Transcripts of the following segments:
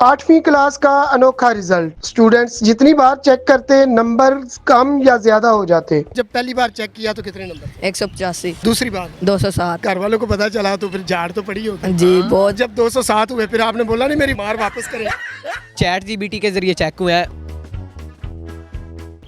8वीं क्लास का अनोखा रिजल्ट। स्टूडेंट्स जितनी बार चेक करते नंबर कम या ज्यादा हो जाते। जब पहली बार चेक किया तो कितने नंबर? 185। दूसरी बार 207। घर वालों को पता चला तो फिर झाड़ तो पड़ी होगी जी बहुत। जब 207 हुए फिर आपने बोला नहीं मेरी मार वापस करें? चैट जीपीटी के जरिए चेक हुआ है।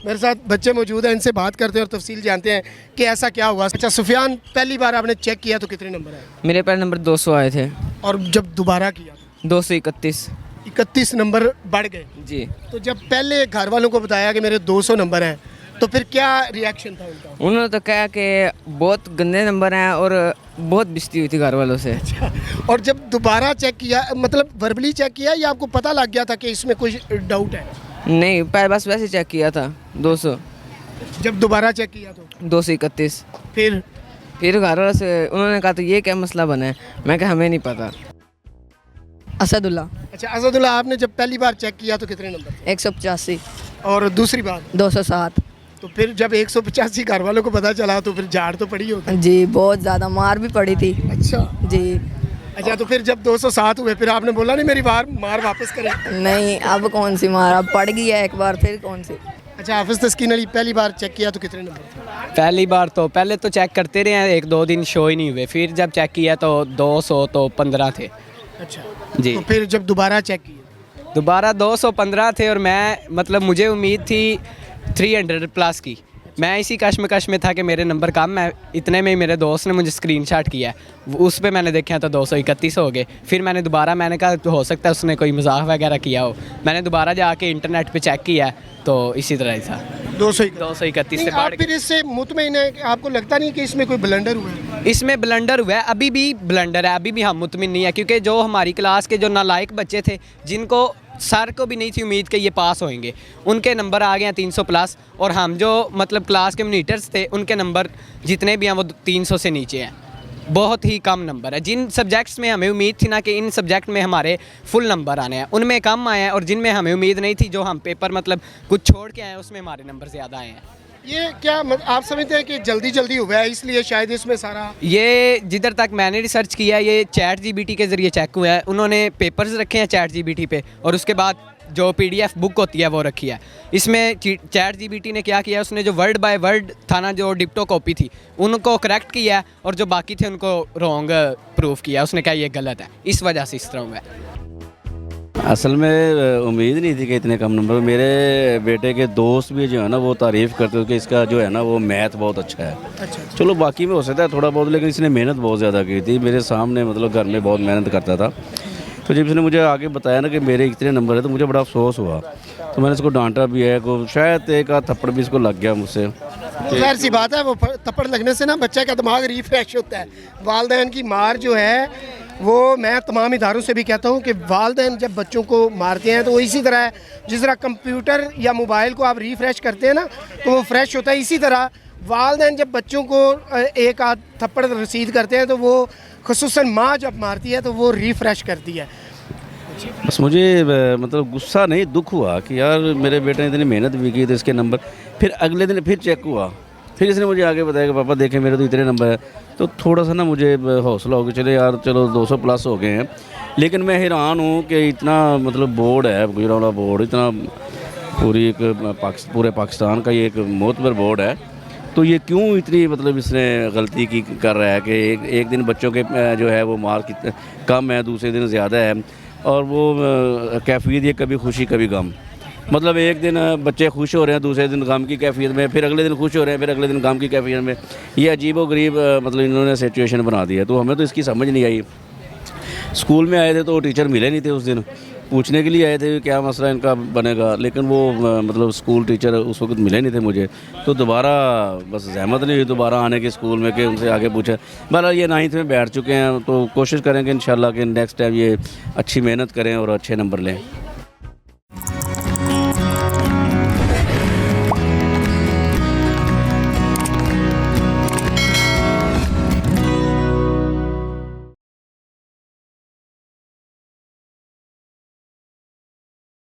मेरे साथ बच्चे मौजूद हैं, इनसे बात करते हैं और तफसील जानते हैं कि ऐसा क्या हुआ। अच्छा सुफियान, पहली बार आपने चेक किया तो कितने नंबर है? मेरे पहले नंबर 200 आए थे। और जब दोबारा किया 231। 31 नंबर बढ़ गए जी। तो जब पहले घर वालों को बताया कि मेरे 200 नंबर हैं तो फिर क्या रिएक्शन था उनका? उन्होंने तो कहा कि बहुत गंदे नंबर हैं और बहुत बेइज्जती हुई थी घर वालों से। और जब दोबारा चेक किया, मतलब वर्बली चेक किया या आपको पता लग गया था कि इसमें कुछ डाउट है? नहीं, पहले बस वैसे चेक किया था 200। जब दोबारा चेक किया तो 231। फिर घर वालों से उन्होंने कहा तो ये क्या मसला बना है? मैं कहा हमें नहीं पता। असदुल्ला। अच्छा असदुल्ला, आपने जब पहली बार चेक किया तो कितने नंबर थे? 185। और दूसरी बार 207। तो फिर जब 185 घर वालों को पता चला तो फिर झाड़ तो पड़ी होगी? जी बहुत ज़्यादा, मार भी पड़ी थी। अच्छा जी। अच्छा तो फिर जब 207 हुए फिर आपने बोला नहीं मेरी मार वापस करें? नहीं, अब कौन सी मार, अब पड़ गई है एक बार, फिर कौन सी। अच्छा हाफिज तस्कीन अली, पहली बार चेक किया तो कितने नंबर थे? पहली बार तो पहले तो चेक करते रहे हैं, 1-2 दिन शो ही नहीं हुए। फिर जब चेक किया तो 200 तो 15 थे। अच्छा जी। तो फिर जब दोबारा चेक किया? दोबारा 215 थे और मैं मतलब मुझे उम्मीद थी 300 प्लस की। मैं इसी कश्मकश में था कि मेरे नंबर कम है। इतने में ही मेरे दोस्त ने मुझे स्क्रीनशॉट किया, उस पे मैंने देखा तो 231 हो गए। फिर मैंने कहा तो हो सकता है उसने कोई मजाक वगैरह किया हो। मैंने दोबारा जाके इंटरनेट पे चेक किया तो इसी तरह ही था। 231 से बढ़ फिर इससे मुतमईन है कि आपको लगता नहीं कि इसमें कोई ब्लंडर हुआ है? इसमें ब्लंडर हुआ है, अभी भी ब्लंडर है, अभी भी हम मुतमिन नहीं है। क्योंकि जो हमारी क्लास के जो नालायक बच्चे थे, जिनको सर को भी नहीं थी उम्मीद कि ये पास होंगे, उनके नंबर आ गए हैं 300 प्लस। और हम जो मतलब क्लास के मॉनिटर्स थे उनके नंबर जितने भी हैं वो 300 से नीचे हैं। बहुत ही कम नंबर है। जिन सब्जेक्ट्स में हमें उम्मीद थी ना कि इन सब्जेक्ट में हमारे फुल नंबर आने हैं, उनमें कम आए हैं। और जिनमें हमें उम्मीद नहीं थी, जो हम पेपर मतलब कुछ छोड़ के आए हैं, उसमें हमारे नंबर ज़्यादा आए हैं। ये क्या आप समझते हैं कि जल्दी जल्दी हुआ है इसलिए शायद इसमें सारा? ये जिधर तक मैंने रिसर्च किया, ये चैट जीपीटी के ज़रिए चेक हुआ है। उन्होंने पेपर्स रखे हैं चैट जीपीटी पे और उसके बाद जो पीडीएफ बुक होती है वो रखी है। इसमें चैट जीपीटी ने क्या किया, उसने जो वर्ड बाय वर्ड था ना, जो डिप्टो कॉपी थी, उनको करेक्ट किया और जो बाकी थे उनको रॉन्ग प्रूफ किया। उसने कहा ये गलत है, इस वजह से इस तरह हुआ है। असल में उम्मीद नहीं थी कि इतने कम नंबर। मेरे बेटे के दोस्त भी जो है ना वो तारीफ़ करते थे कि इसका जो है ना वो मैथ बहुत अच्छा है। अच्छा चलो बाकी में हो सकता है थोड़ा बहुत, लेकिन इसने मेहनत बहुत ज़्यादा की थी। मेरे सामने मतलब घर में बहुत मेहनत करता था। तो जब इसने मुझे आगे बताया ना कि मेरे इतने नंबर है तो मुझे बड़ा अफसोस हुआ। तो मैंने इसको डांटा भी है, को शायद एक आध थप्पड़ भी इसको लग गया मुझसे। खैर सी बात है, वो थप्पड़ लगने से ना बच्चे का दिमाग रिफ्रेश होता है। वालिदैन की मार जो है वो, मैं तमाम इदारों से भी कहता हूँ कि वालिदैन जब बच्चों को मारते हैं तो वो इसी तरह है जिस तरह कंप्यूटर या मोबाइल को आप रिफ़्रेश करते हैं ना तो वो फ्रेश होता है। इसी तरह वालिदैन जब बच्चों को एक आध थप्पड़ रसीद करते हैं तो वो खुसूसन माँ जब मारती है तो वो रिफ़्रेश करती है। बस मुझे मतलब गुस्सा नहीं, दुख हुआ कि यार मेरे बेटे ने इतनी मेहनत भी की तो इसके नंबर। फिर अगले दिन फिर चेक हुआ, फिर इसने मुझे आगे बताया कि पापा देखें मेरे तो इतने नंबर है। तो थोड़ा सा ना मुझे हौसला हो गया, चले यार चलो 200 प्लस हो गए हैं। लेकिन मैं हैरान हूँ कि इतना मतलब बोर्ड है, गुजरावाला बोर्ड, इतना पूरे पाकिस्तान का ये एक मोतबर बोर्ड है, तो ये क्यों इतनी मतलब इसने गलती की कर रहा है कि एक दिन बच्चों के जो है वो मार्क कम है, दूसरे दिन ज़्यादा है। और वो कैफियत ये कभी खुशी कभी गम, मतलब एक दिन बच्चे खुश हो रहे हैं, दूसरे दिन गम की कैफियत में, फिर अगले दिन खुश हो रहे हैं, फिर अगले दिन गम की कैफियत में। ये अजीब व गरीब मतलब इन्होंने सिचुएशन बना दी है। तो हमें तो इसकी समझ नहीं आई। स्कूल में आए थे तो टीचर मिले नहीं थे उस दिन, पूछने के लिए आए थे क्या मसला इनका बनेगा, लेकिन वो मतलब स्कूल टीचर उस वक्त मिले नहीं थे मुझे। तो दोबारा बस जहमत नहीं हुई दोबारा आने की स्कूल में कि उनसे आगे पूछा। बहरहाल ये 9th में बैठ चुके हैं तो कोशिश करेंगे इंशाल्लाह कि नेक्स्ट टाइम ये अच्छी मेहनत करें और अच्छे नंबर लें।